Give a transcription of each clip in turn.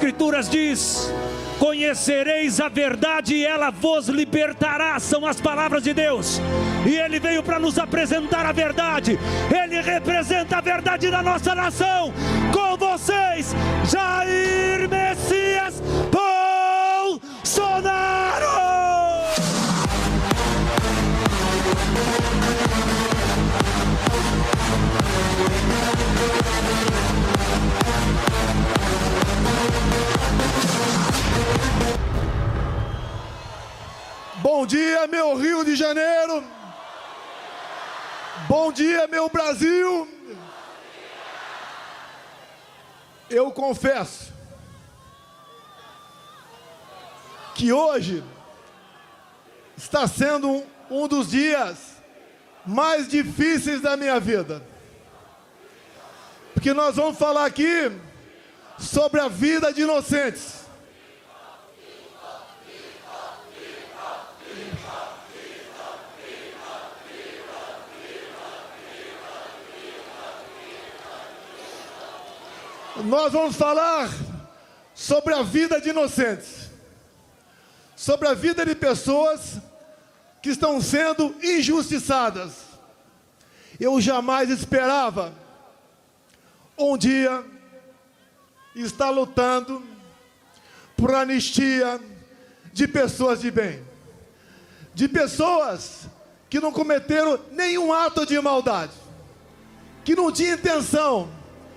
Escrituras diz: conhecereis a verdade e ela vos libertará. São as palavras de Deus. E Ele veio para nos apresentar a verdade. Ele representa a verdade da nossa nação. Com vocês, Jair Messias Bolsonaro. Bom dia, meu Rio de Janeiro. Bom dia, meu Brasil. Eu confesso que hoje está sendo um dos dias mais difíceis da minha vida. Porque nós vamos falar aqui sobre a vida de inocentes. Nós vamos falar sobre a vida de inocentes, sobre a vida de pessoas que estão sendo injustiçadas. Eu jamais esperava um dia estar lutando por anistia de pessoas de bem, de pessoas que não cometeram nenhum ato de maldade, que não tinham intenção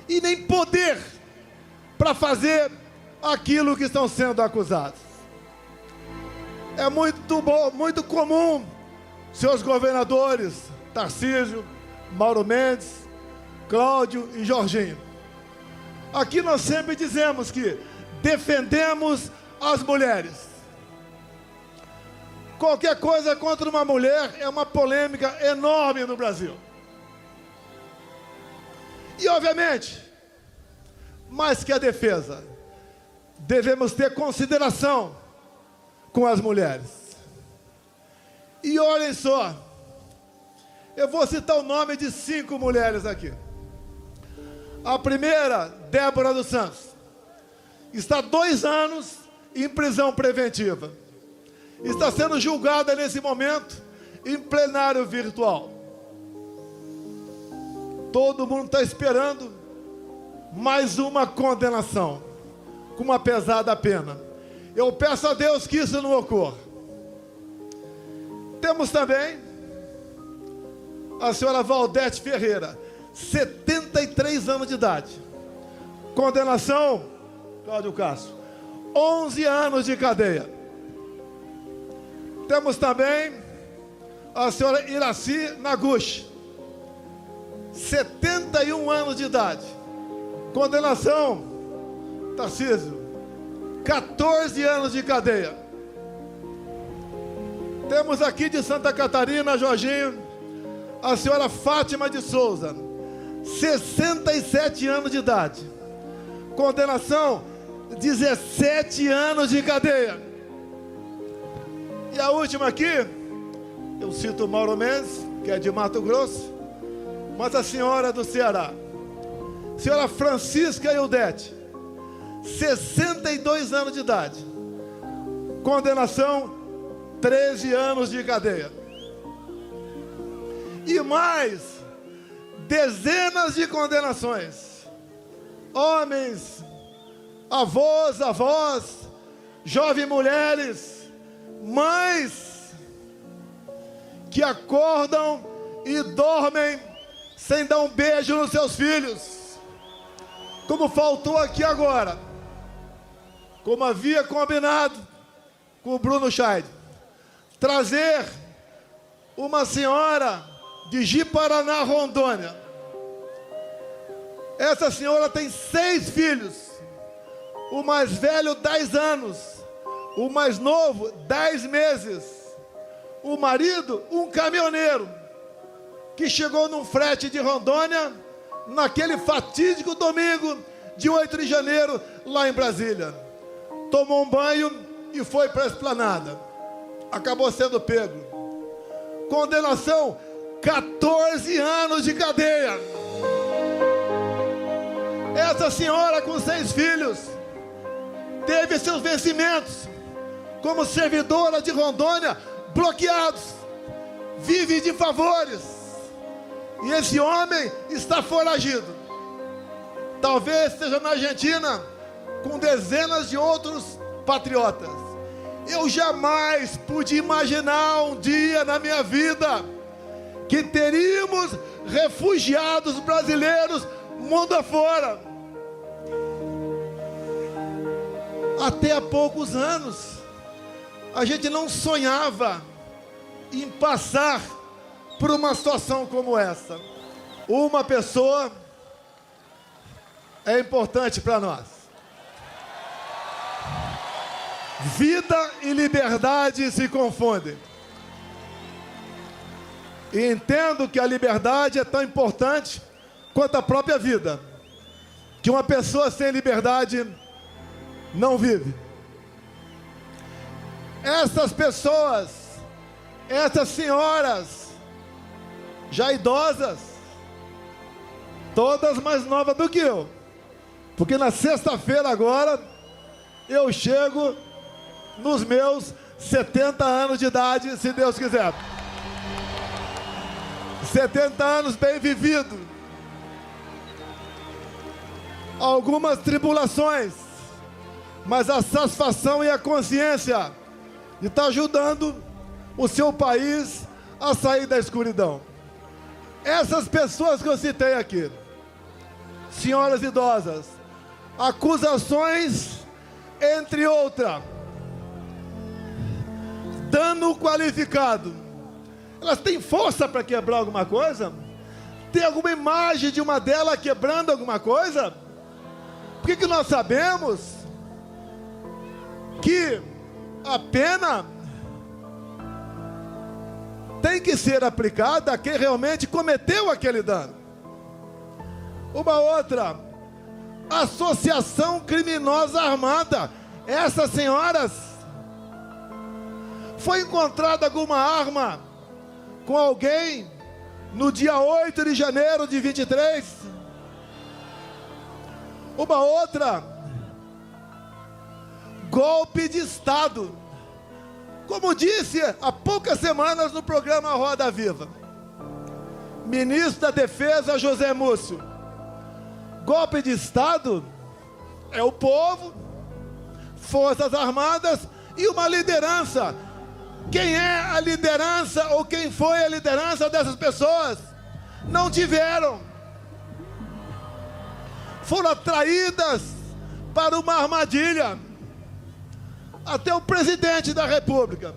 e nem poder para fazer aquilo que estão sendo acusados. É muito comum seus governadores, Tarcísio, Mauro Mendes, Cláudio e Jorginho. Aqui nós sempre dizemos que defendemos as mulheres. Qualquer coisa contra uma mulher é uma polêmica enorme no Brasil. E, obviamente, mais que a defesa, devemos ter consideração com as mulheres. E olhem só, eu vou citar o nome de 5 mulheres aqui. A primeira, Débora dos Santos, está 2 anos em prisão preventiva. Está sendo julgada nesse momento em plenário virtual. Todo mundo está esperando mais uma condenação, com uma pesada pena. Eu peço a Deus que isso não ocorra. Temos também a senhora Valdete Ferreira, 73 anos de idade. Condenação, Cláudio Castro, 11 anos de cadeia. Temos também a senhora Iraci Naguchi, 71 anos de idade. Condenação, Tarcísio, 14 anos de cadeia. Temos aqui de Santa Catarina, Jorginho, a senhora Fátima de Souza, 67 anos de idade. Condenação, 17 anos de cadeia. E a última aqui, eu cito Mauro Mendes, que é de Mato Grosso, mas a senhora do Ceará, senhora Francisca Ildete, 62 anos de idade. Condenação, 13 anos de cadeia. E mais dezenas de condenações. Homens, avós, jovens mulheres, mães que acordam e dormem sem dar um beijo nos seus filhos. Como faltou aqui agora, como havia combinado com o Bruno Scheid, trazer uma senhora de Ji-Paraná, Rondônia. Essa senhora tem 6 filhos, o mais velho 10 anos, o mais novo 10 meses, o marido um caminhoneiro, que chegou num frete de Rondônia, naquele fatídico domingo de 8 de janeiro, lá em Brasília. Tomou um banho e foi para a esplanada. Acabou sendo pego. Condenação, 14 anos de cadeia. Essa senhora com 6 filhos teve seus vencimentos como servidora de Rondônia bloqueados, vive de favores, e esse homem está foragido. Talvez esteja na Argentina com dezenas de outros patriotas. Eu jamais pude imaginar um dia na minha vida que teríamos refugiados brasileiros mundo afora. Até há poucos anos, a gente não sonhava em passar por uma situação como essa. Uma pessoa é importante para nós. Vida e liberdade se confundem. E entendo que a liberdade é tão importante quanto a própria vida. Que uma pessoa sem liberdade não vive. Essas pessoas, essas senhoras, já idosas, todas mais novas do que eu, porque na sexta-feira agora, eu chego nos meus 70 anos de idade, se Deus quiser. 70 anos bem vivido. Algumas tribulações, mas a satisfação e a consciência de estar ajudando o seu país a sair da escuridão. Essas pessoas que eu citei aqui, senhoras idosas, acusações, entre outras, dano qualificado, elas têm força para quebrar alguma coisa? Tem alguma imagem de uma delas quebrando alguma coisa? Por que nós sabemos que a pena tem que ser aplicada a quem realmente cometeu aquele dano? Uma outra, associação criminosa armada. Essas senhoras, foi encontrada alguma arma com alguém no dia 8 de janeiro de 23? Uma outra, golpe de Estado. Como disse há poucas semanas no programa Roda Viva, ministro da Defesa José Múcio, golpe de Estado é o povo, forças armadas e uma liderança. Quem é a liderança ou quem foi a liderança dessas pessoas? Não tiveram. Foram atraídas para uma armadilha. Até o presidente da República,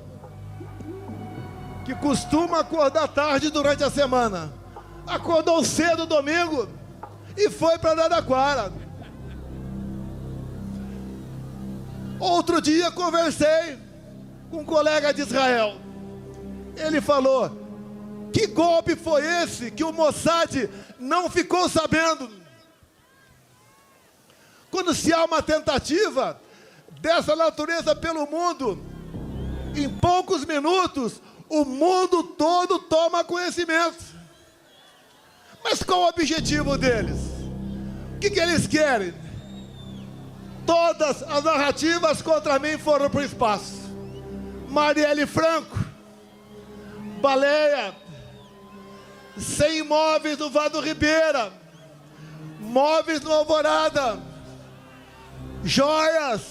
que costuma acordar tarde durante a semana, acordou cedo domingo e foi para Araraquara. Outro dia conversei com um colega de Israel. Ele falou: que golpe foi esse que o Mossad não ficou sabendo? Quando se há uma tentativa dessa natureza pelo mundo, em poucos minutos, o mundo todo toma conhecimento. Mas qual o objetivo deles? O que eles querem? Todas as narrativas contra mim foram para o espaço. Marielle Franco, baleia, 100 imóveis no Vado Ribeira, móveis no Alvorada, joias,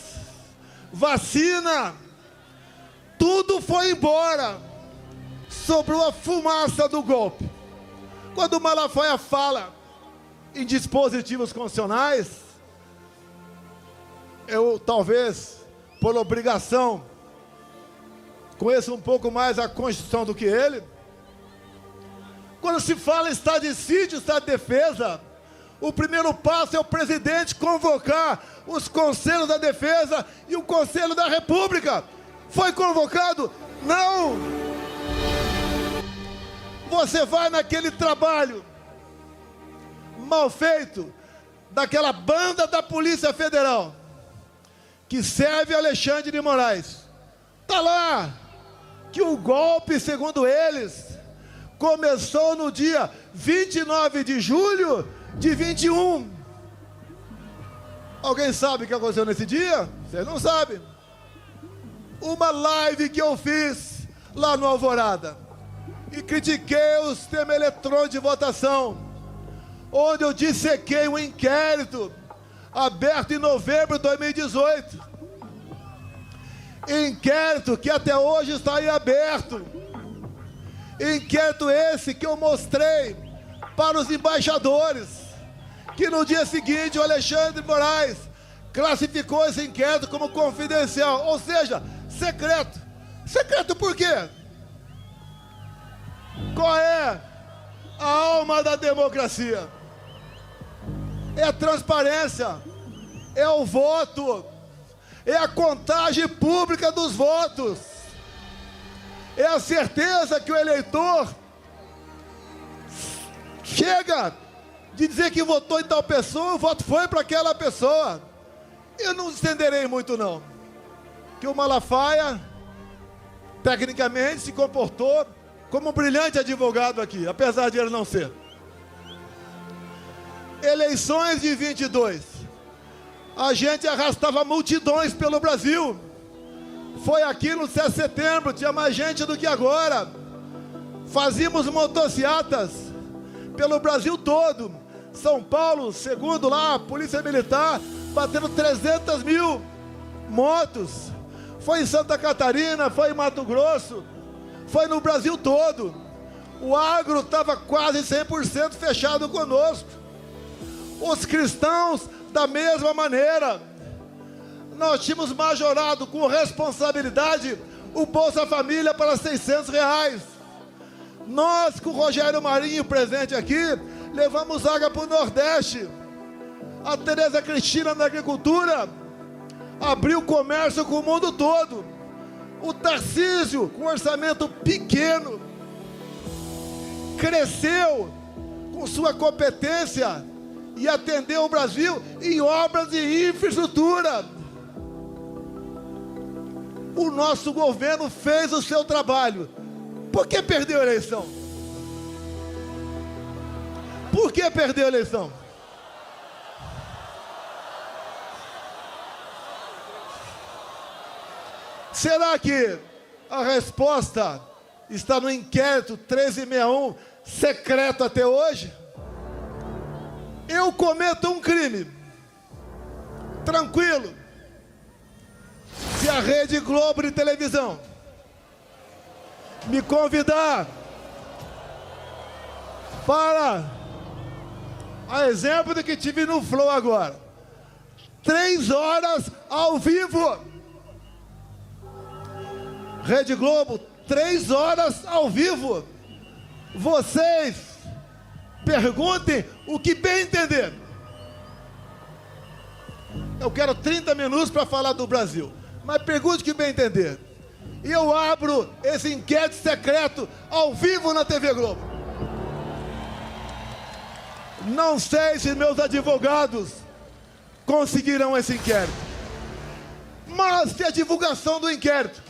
vacina, tudo foi embora, sobrou a fumaça do golpe. Quando o Malafaia fala em dispositivos constitucionais, eu talvez, por obrigação, conheço um pouco mais a Constituição do que ele. Quando se fala em estado de sítio, estado de defesa, o primeiro passo é o presidente convocar os conselhos da defesa e o Conselho da República. Foi convocado? Não! Você vai naquele trabalho mal feito daquela banda da Polícia Federal que serve Alexandre de Moraes. Está lá que o golpe, segundo eles, começou no dia 29 de julho de 21. Alguém sabe o que aconteceu nesse dia? Vocês não sabem. Uma live que eu fiz lá no Alvorada e critiquei o sistema eletrônico de votação, onde eu dissequei um inquérito aberto em novembro de 2018. Inquérito que até hoje está em aberto. Inquérito esse que eu mostrei para os embaixadores, que no dia seguinte o Alexandre Moraes classificou esse inquérito como confidencial, ou seja, secreto. Secreto por quê? Qual é a alma da democracia? É a transparência, é o voto, é a contagem pública dos votos, é a certeza que o eleitor chega de dizer que votou em tal pessoa, o voto foi para aquela pessoa. Eu não estenderei muito não, que o Malafaia tecnicamente se comportou como um brilhante advogado aqui, apesar de ele não ser. Eleições de 22, a gente arrastava multidões pelo Brasil. Foi aqui no 7 de setembro, tinha mais gente do que agora. Fazíamos motocicletas pelo Brasil todo. São Paulo, segundo lá a Polícia Militar, batendo 300 mil motos. Foi em Santa Catarina, foi em Mato Grosso, foi no Brasil todo. O agro estava quase 100% fechado conosco. Os cristãos, da mesma maneira. Nós tínhamos majorado com responsabilidade o Bolsa Família para R$600. Nós, com o Rogério Marinho presente aqui, levamos água para o Nordeste. A Tereza Cristina na agricultura abriu comércio com o mundo todo. O Tarcísio, com orçamento pequeno, cresceu com sua competência e atendeu o Brasil em obras de infraestrutura. O nosso governo fez o seu trabalho. Por que perdeu a eleição? Por que perdeu a eleição? Será que a resposta está no inquérito 1361, secreto até hoje? Eu cometo um crime, tranquilo, se a Rede Globo de televisão me convidar para, a exemplo do que tive no Flow agora, 3 horas ao vivo, Rede Globo, 3 horas ao vivo, vocês perguntem o que bem entender. Eu quero 30 minutos para falar do Brasil, mas pergunte o que bem entender. E eu abro esse inquérito secreto ao vivo na TV Globo. Não sei se meus advogados conseguirão esse inquérito, mas se a divulgação do inquérito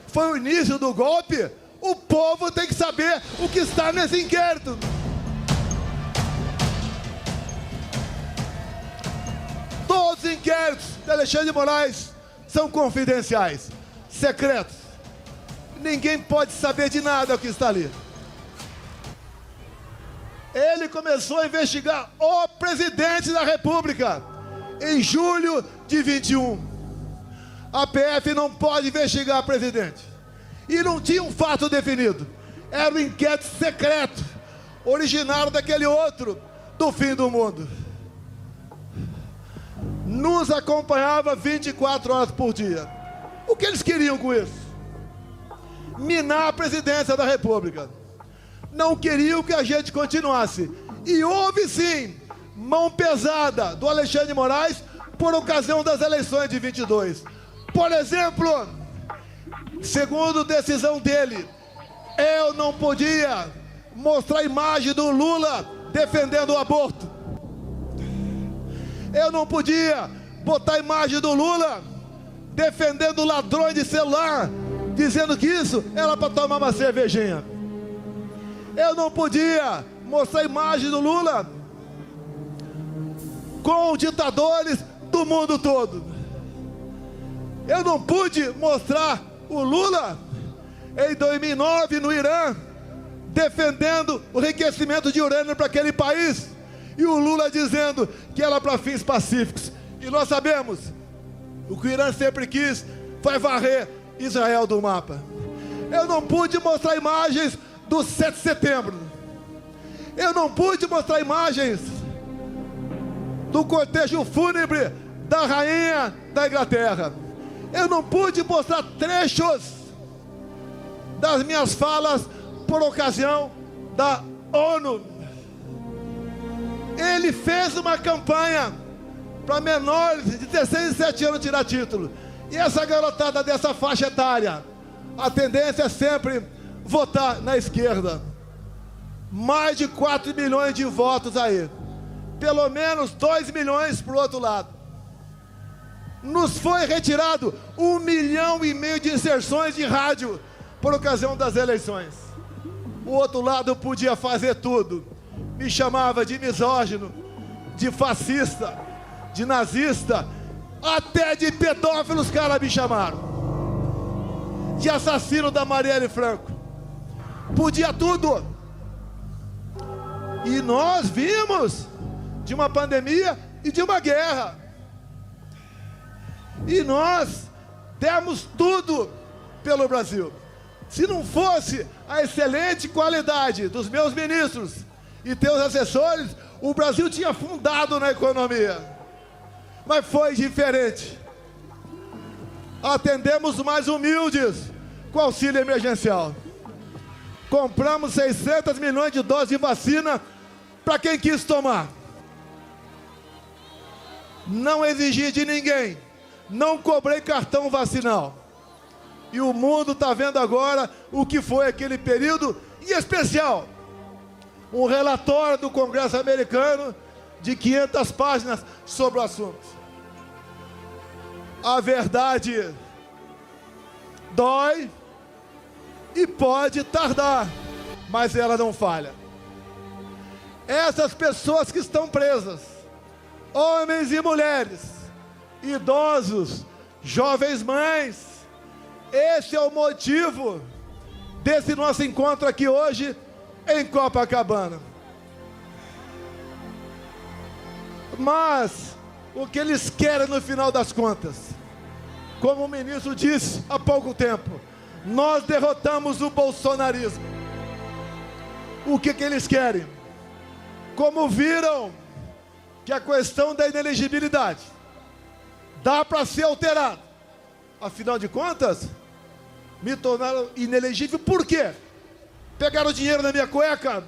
foi o início do golpe, o povo tem que saber o que está nesse inquérito. Todos os inquéritos de Alexandre de Moraes são confidenciais, secretos. Ninguém pode saber de nada o que está ali. Ele começou a investigar o presidente da República em julho de 21. A PF não pode investigar o presidente. E não tinha um fato definido. Era um inquérito secreto, originário daquele outro, do fim do mundo. Nos acompanhava 24 horas por dia. O que eles queriam com isso? Minar a presidência da República. Não queriam que a gente continuasse. E houve sim mão pesada do Alexandre de Moraes por ocasião das eleições de 22. Por exemplo, segundo decisão dele, eu não podia mostrar a imagem do Lula defendendo o aborto. Eu não podia botar a imagem do Lula defendendo ladrões de celular, dizendo que isso era para tomar uma cervejinha. Eu não podia mostrar a imagem do Lula com ditadores do mundo todo. Eu não pude mostrar o Lula em 2009 no Irã, defendendo o enriquecimento de urânio para aquele país, e o Lula dizendo que era para fins pacíficos. E nós sabemos, o que o Irã sempre quis foi varrer Israel do mapa. Eu não pude mostrar imagens do 7 de setembro. Eu não pude mostrar imagens do cortejo fúnebre da rainha da Inglaterra. Eu não pude mostrar trechos das minhas falas por ocasião da ONU. Ele fez uma campanha para menores de 16 e 17 anos tirar título. E essa garotada dessa faixa etária, a tendência é sempre votar na esquerda. Mais de 4 milhões de votos aí. Pelo menos 2 milhões para o outro lado. Nos foi retirado 1,5 milhão de inserções de rádio por ocasião das eleições. O outro lado podia fazer tudo. Me chamava de misógino, de fascista, de nazista, até de pedófilo os caras me chamaram. De assassino da Marielle Franco. Podia tudo. E nós vimos de uma pandemia e de uma guerra. E nós demos tudo pelo Brasil. Se não fosse a excelente qualidade dos meus ministros e teus assessores, o Brasil tinha afundado na economia. Mas foi diferente. Atendemos os mais humildes com auxílio emergencial. Compramos 600 milhões de doses de vacina para quem quis tomar. Não exigi de ninguém. Não cobrei cartão vacinal. E o mundo está vendo agora o que foi aquele período, em especial, um relatório do Congresso americano de 500 páginas sobre o assunto. A verdade dói e pode tardar, mas ela não falha. Essas pessoas que estão presas, homens e mulheres, idosos, jovens mães, esse é o motivo desse nosso encontro aqui hoje em Copacabana. Mas o que eles querem no final das contas, como o ministro disse há pouco tempo, nós derrotamos o bolsonarismo. O que eles querem? Como viram que a questão da inelegibilidade dá para ser alterada, afinal de contas, me tornaram inelegível. Por quê? Pegaram dinheiro na minha cueca?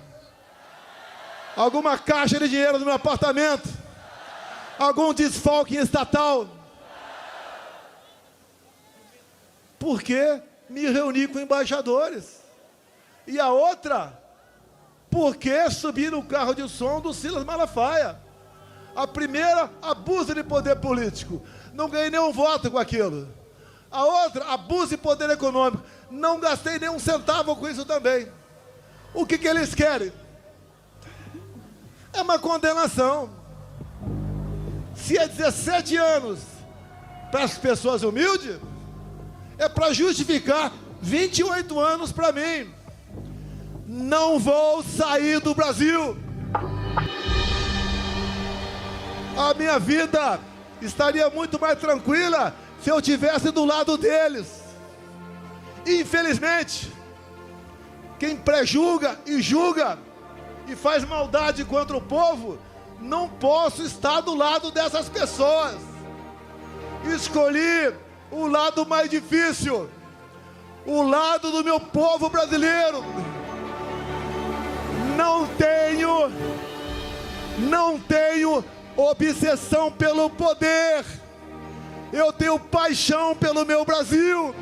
Alguma caixa de dinheiro no meu apartamento? Algum desfalque estatal? Porque me reuni com embaixadores. E a outra, porque subi no carro de som do Silas Malafaia. A primeira, abuso de poder político. Não ganhei nenhum voto com aquilo. A outra, abuso de poder econômico. Não gastei nenhum centavo com isso também. O que eles querem? É uma condenação. Se é 17 anos para as pessoas humildes, é para justificar 28 anos para mim. Não vou sair do Brasil. A minha vida estaria muito mais tranquila se eu estivesse do lado deles. Infelizmente, quem prejulga e julga e faz maldade contra o povo, não posso estar do lado dessas pessoas. Escolhi o lado mais difícil, o lado do meu povo brasileiro. Não tenho obsessão pelo poder. Eu tenho paixão pelo meu Brasil.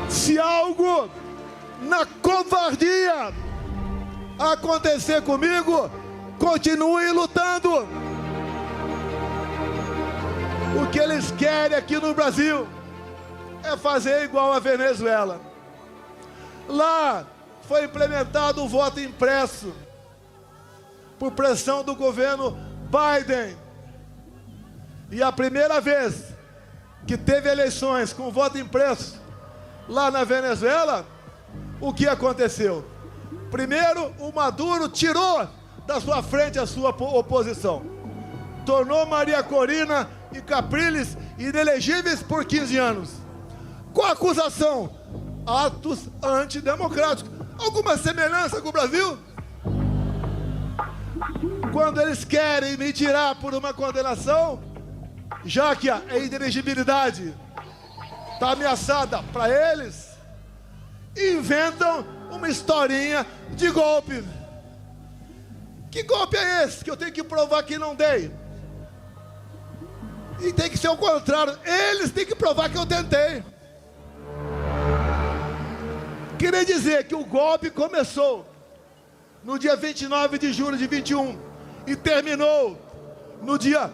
Se algo na covardia acontecer comigo, continue lutando. O que eles querem aqui no Brasil é fazer igual a Venezuela. Lá foi implementado o voto impresso por pressão do governo Biden. E a primeira vez que teve eleições com voto impresso lá na Venezuela, o que aconteceu? Primeiro, o Maduro tirou da sua frente a sua oposição. Tornou Maria Corina e Capriles inelegíveis por 15 anos. Com a acusação, atos antidemocráticos. Alguma semelhança com o Brasil? Quando eles querem me tirar por uma condenação, já que a inelegibilidade está ameaçada para eles, inventam uma historinha de golpe. Que golpe é esse que eu tenho que provar que não dei? E tem que ser o contrário, eles têm que provar que eu tentei. Queria dizer que o golpe começou no dia 29 de julho de 21 e terminou no dia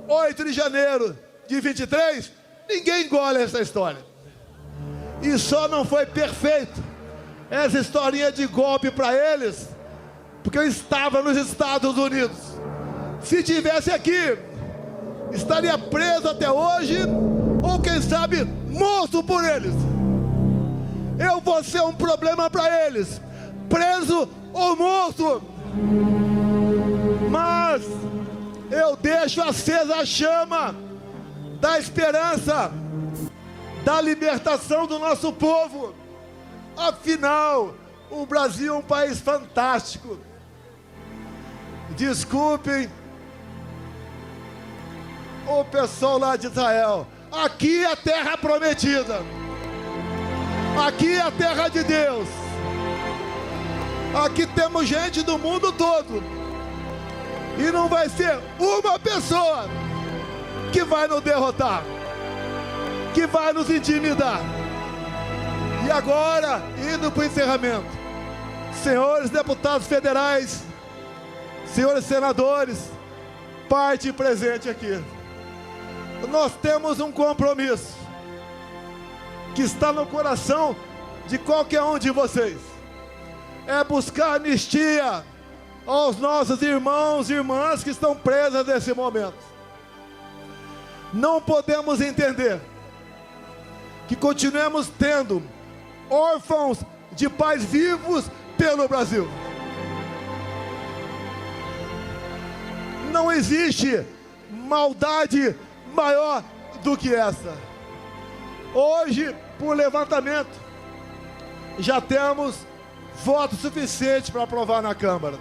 8 de janeiro de 23, ninguém engole essa história. E só não foi perfeito essa historinha de golpe para eles, porque eu estava nos Estados Unidos. Se tivesse aqui, estaria preso até hoje, ou quem sabe, morto por eles. Eu vou ser um problema para eles, preso ou morto. Mas eu deixo acesa a chama da esperança, da libertação do nosso povo. Afinal, o Brasil é um país fantástico. Desculpem o pessoal lá de Israel. Aqui é a terra prometida. Aqui é a terra de Deus. Aqui temos gente do mundo todo. E não vai ser uma pessoa que vai nos derrotar, que vai nos intimidar. E agora, indo para o encerramento, senhores deputados federais, senhores senadores, parte presente aqui, nós temos um compromisso que está no coração de qualquer um de vocês. É buscar anistia aos nossos irmãos e irmãs que estão presos nesse momento. Não podemos entender que continuemos tendo órfãos de pais vivos pelo Brasil. Não existe maldade maior do que essa. Hoje, por levantamento, já temos votos suficientes para aprovar na Câmara.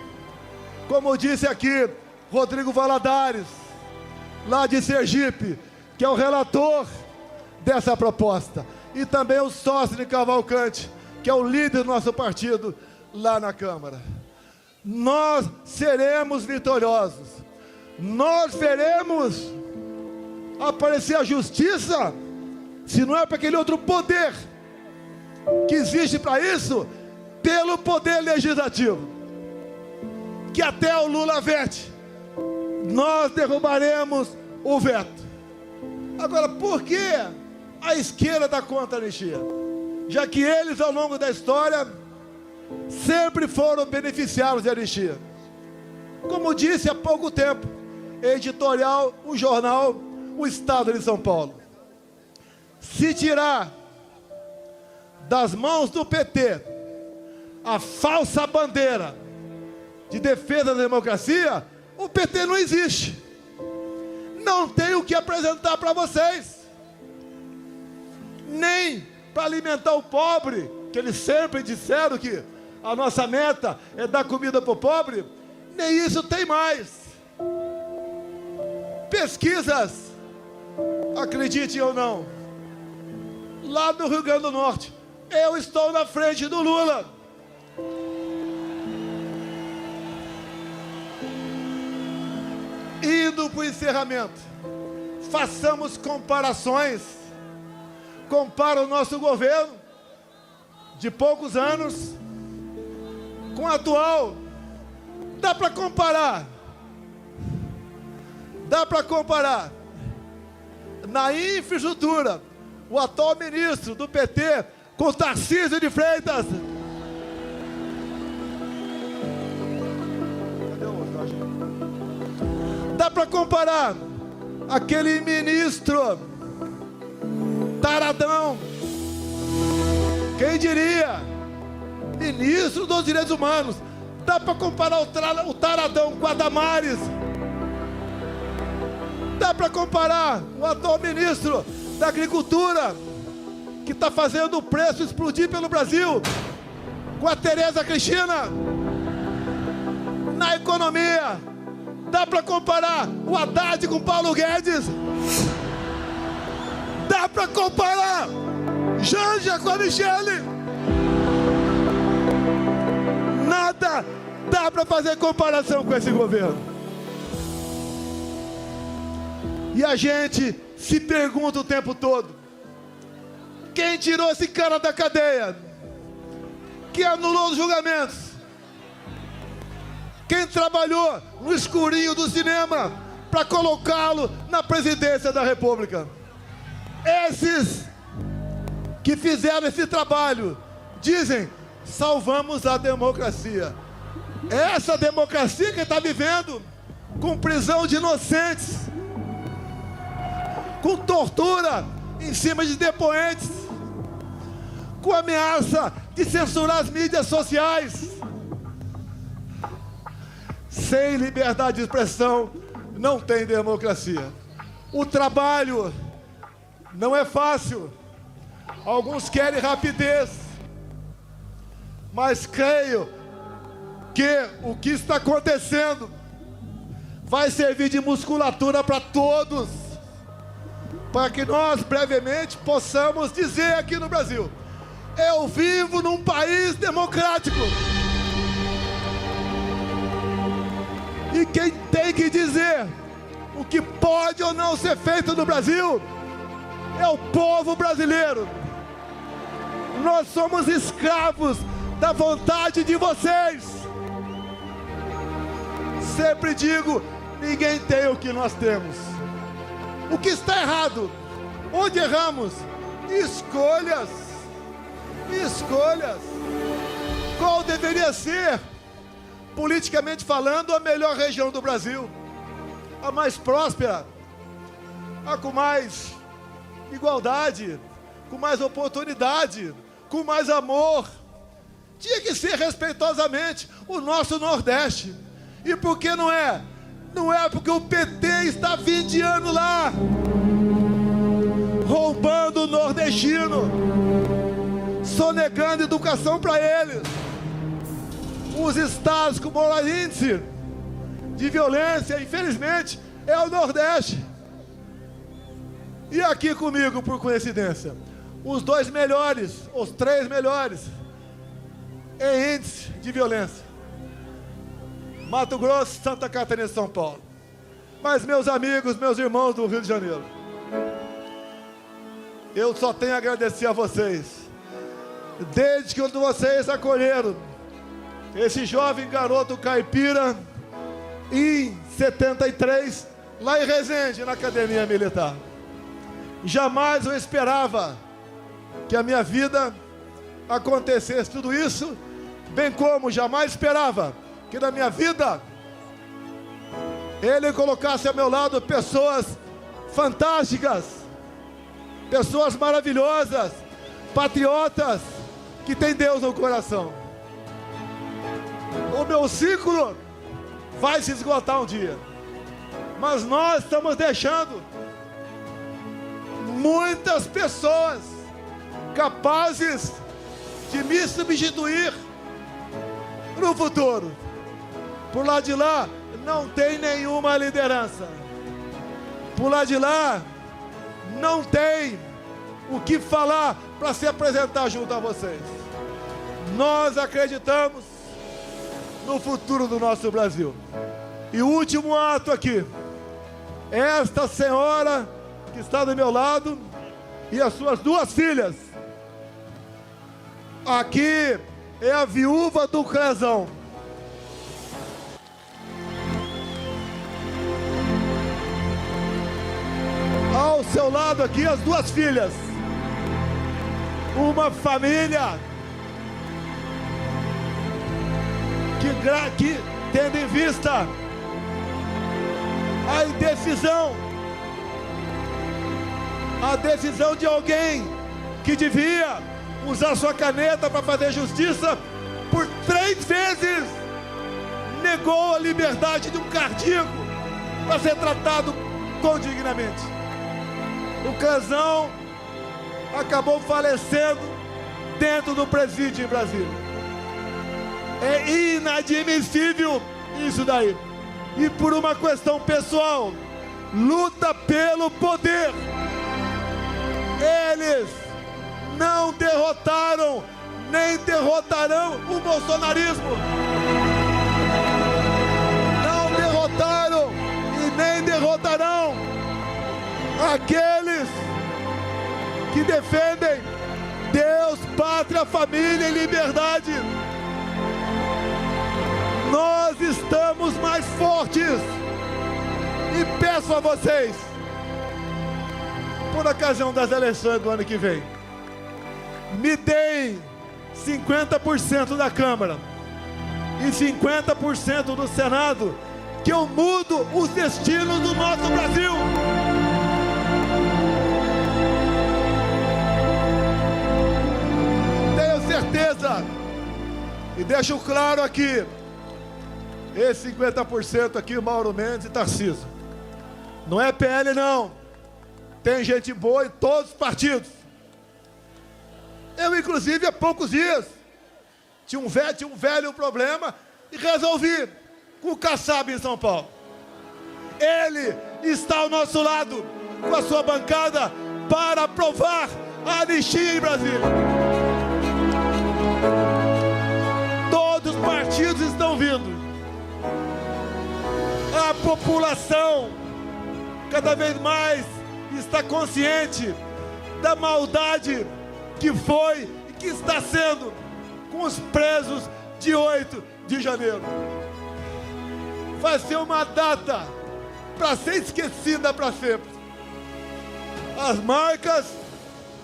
Como disse aqui Rodrigo Valadares, lá de Sergipe, que é o relator dessa proposta, e também o sócio de Cavalcante, que é o líder do nosso partido lá na Câmara. Nós seremos vitoriosos. Nós veremos aparecer a justiça, se não é para aquele outro poder que existe para isso, pelo poder legislativo, que até o Lula vete. Nós derrubaremos o veto. Agora, por que a esquerda está contra a anistia? Já que eles, ao longo da história, sempre foram beneficiários de anistia. Como disse há pouco tempo, editorial, o jornal, o Estado de São Paulo. Se tirar das mãos do PT a falsa bandeira de defesa da democracia, o PT não existe. Não tem o que apresentar para vocês. Nem para alimentar o pobre, que eles sempre disseram que a nossa meta é dar comida para o pobre, nem isso tem mais. Pesquisas, acreditem ou não, lá no Rio Grande do Norte, eu estou na frente do Lula. Indo para o encerramento, façamos comparações. Compara o nosso governo de poucos anos com o atual. Dá para comparar. Dá para comparar. Na infraestrutura, o atual ministro do PT com Tarcísio de Freitas. Dá para comparar aquele ministro taradão, quem diria, ministro dos direitos humanos. Dá para comparar o taradão com a Damares? Dá para comparar o atual ministro da Agricultura, que está fazendo o preço explodir pelo Brasil, com a Tereza Cristina? Na economia, dá para comparar o Haddad com o Paulo Guedes? Dá para comparar Janja com a Michele? Nada dá para fazer comparação com esse governo. E a gente se pergunta o tempo todo: quem tirou esse cara da cadeia? Quem anulou os julgamentos? Quem trabalhou no escurinho do cinema para colocá-lo na presidência da República? Esses que fizeram esse trabalho dizem: salvamos a democracia. Essa democracia que está vivendo com prisão de inocentes, com tortura em cima de depoentes, com ameaça de censurar as mídias sociais. Sem liberdade de expressão não tem democracia. O trabalho não é fácil. Alguns querem rapidez, mas creio que o que está acontecendo vai servir de musculatura para todos, para que nós brevemente possamos dizer aqui no Brasil: eu vivo num país democrático. E quem tem que dizer o que pode ou não ser feito no Brasil é o povo brasileiro. Nós somos escravos da vontade de vocês. Sempre digo: ninguém tem o que nós temos. O que está errado? Onde erramos? Escolhas. Escolhas. Qual deveria ser, politicamente falando, a melhor região do Brasil? A mais próspera, a com mais igualdade, com mais oportunidade, com mais amor. Tinha que ser respeitosamente o nosso Nordeste. E por que não é? Não é porque o PT está 20 anos lá, roubando o nordestino, sonegando educação para eles. Os estados com maior índice de violência, infelizmente, é o Nordeste. E aqui comigo, por coincidência, os 2 melhores, os 3 melhores em índice de violência: Mato Grosso, Santa Catarina e São Paulo. Mas, meus amigos, meus irmãos do Rio de Janeiro, eu só tenho a agradecer a vocês. Desde que vocês acolheram esse jovem garoto caipira em 73, lá em Resende, na Academia Militar, jamais eu esperava que a minha vida acontecesse tudo isso, bem como jamais esperava que na minha vida Ele colocasse ao meu lado pessoas fantásticas, pessoas maravilhosas, patriotas, que têm Deus no coração. O meu ciclo vai se esgotar um dia, mas nós estamos deixando muitas pessoas capazes de me substituir no futuro. Por lá de lá não tem nenhuma liderança. Por lá de lá não tem o que falar para se apresentar junto a vocês. Nós acreditamos no futuro do nosso Brasil. E o último ato aqui, esta senhora que está do meu lado e as suas 2 filhas. Aqui é a viúva do Crezão. Ao seu lado aqui as 2 filhas. Uma família que tendo em vista a indecisão a decisão de alguém que devia usar sua caneta para fazer justiça, por 3 vezes negou a liberdade de um cardíaco para ser tratado condignamente. O Canzão acabou falecendo dentro do presídio em Brasília. É inadmissível isso daí. E por uma questão pessoal, luta pelo poder. Eles não derrotaram, nem derrotarão o bolsonarismo. Não derrotaram e nem derrotarão aqueles que defendem Deus, pátria, família e liberdade. Nós estamos mais fortes. E peço a vocês, por ocasião das eleições do ano que vem, me deem 50% da Câmara e 50% do Senado, que eu mudo os destinos do nosso Brasil. Tenho certeza, e deixo claro aqui, esse 50% aqui, Mauro Mendes e Tarcísio, não é PL não, tem gente boa em todos os partidos. Eu, inclusive, há poucos dias, tinha um velho problema e resolvi com o Kassab em São Paulo. Ele está ao nosso lado, com a sua bancada, para aprovar a anistia em Brasília. Todos os partidos estão vindo. A população cada vez mais está consciente da maldade que foi e que está sendo com os presos de 8 de janeiro. Vai ser uma data para ser esquecida para sempre. As marcas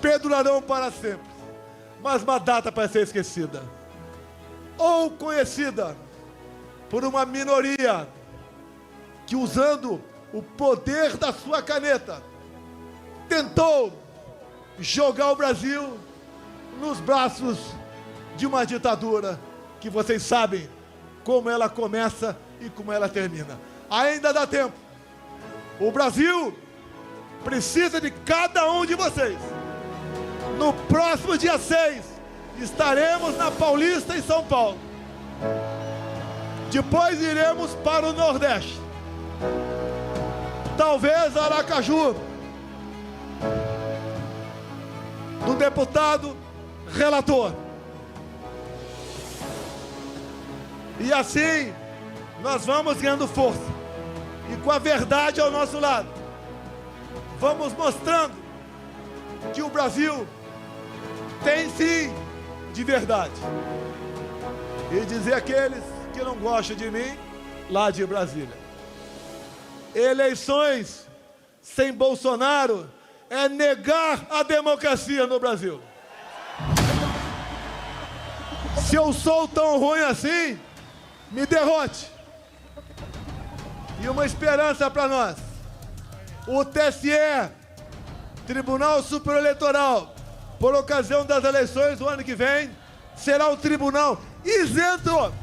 perdurarão para sempre, mas uma data para ser esquecida ou conhecida por uma minoria que, usando o poder da sua caneta, tentou jogar o Brasil nos braços de uma ditadura que vocês sabem como ela começa e como ela termina. Ainda dá tempo. O Brasil precisa de cada um de vocês. No próximo dia 6, estaremos na Paulista, em São Paulo. Depois iremos para o Nordeste. Talvez Aracaju, do deputado relator. E assim nós vamos ganhando força. E com a verdade ao nosso lado, vamos mostrando que o Brasil tem sim de verdade. E dizer àqueles que não gostam de mim, lá de Brasília: eleições sem Bolsonaro é negar a democracia no Brasil. Se eu sou tão ruim assim, me derrote. E uma esperança para nós: o TSE, Tribunal Superior Eleitoral, por ocasião das eleições do ano que vem, será um tribunal isento,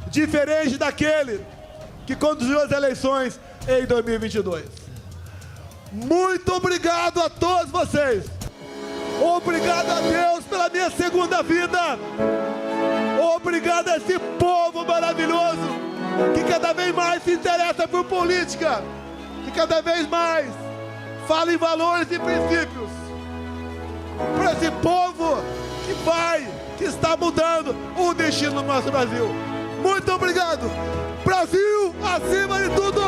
diferente daquele que conduziu as eleições em 2022. Muito obrigado a todos vocês. Obrigado a Deus pela minha segunda vida. Obrigado a esse povo maravilhoso que cada vez mais se interessa por política, que cada vez mais fala em valores e princípios. Para esse povo que está mudando o destino do nosso Brasil. Muito obrigado. Brasil acima de tudo!